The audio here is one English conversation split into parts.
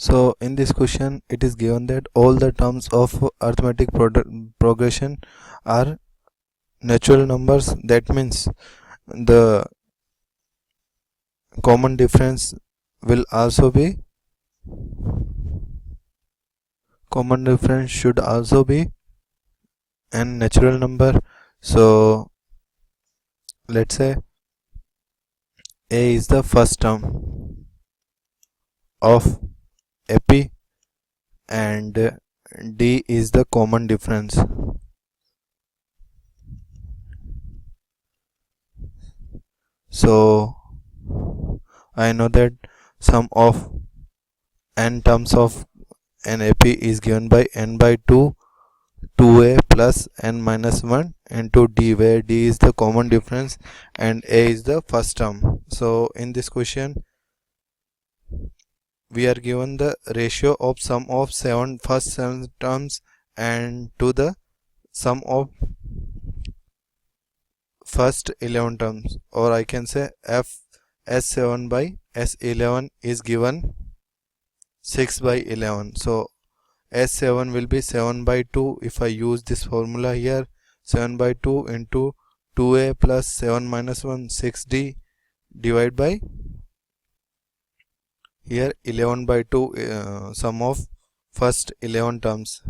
So in this question it is given that all the terms of arithmetic progression are natural numbers. That means the common difference will also be should also be an natural number. So let's say a is the first term of AP and D is the common difference. So I know that sum of n terms of an AP is given by n by 2 2a plus n minus 1 into D, where D is the common difference and A is the first term. So in this question we are given the ratio of sum of first 7 terms and to the sum of first 11 terms, or I can say f s7 by s11 is given 6 by 11. So s7 will be 7 by 2. If I use this formula here, 7 by 2 into 2a plus 7 minus 1 6d divided by here 11 by 2 sum of first 11 terms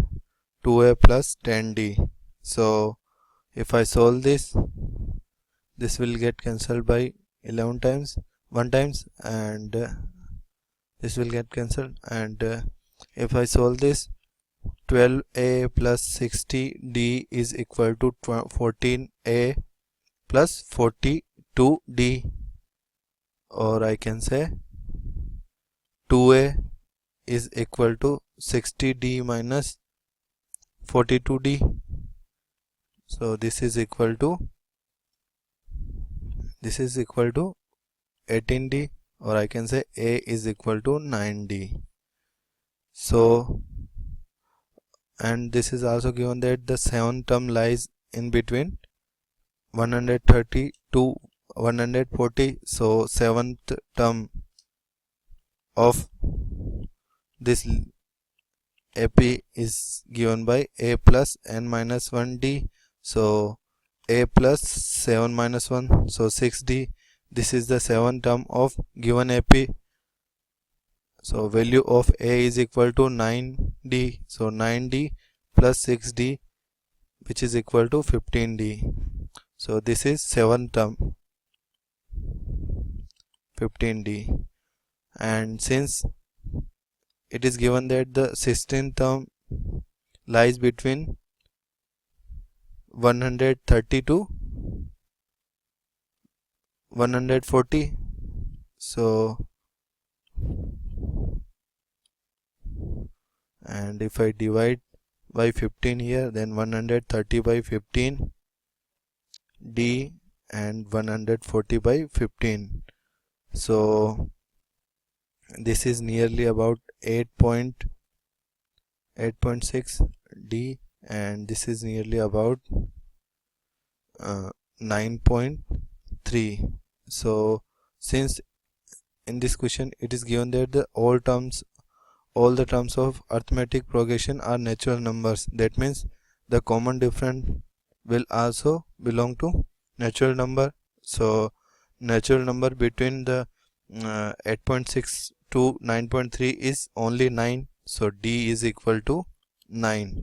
2a plus 10d. So if I solve this will get cancelled by 11 times 1 times and this will get cancelled, and if I solve this 12a plus 60d is equal to 14a plus 42d, or I can say 2a is equal to 60d minus 42d. So this is equal to 18d, or I can say a is equal to 9d. So, and this is also given that the 7th term lies in between 130 to 140. So 7th term of this AP is given by a plus n minus 1d. So a plus 7 minus 1, so 6d. This is the 7th term of given AP. So value of a is equal to 9d. So 9d plus 6d, which is equal to 15d. So this is 7th term 15d. And since it is given that the 16th term lies between 130 to 140, so and if I divide by 15 here, then 130 by 15 d and 140 by 15. So this is nearly about 8.6 d, and this is nearly about 9.3. So since in this question it is given that all the terms of arithmetic progression are natural numbers, that means the common difference will also belong to natural number. So natural number between the 8.6 to 9.3 is only 9. So D is equal to 9.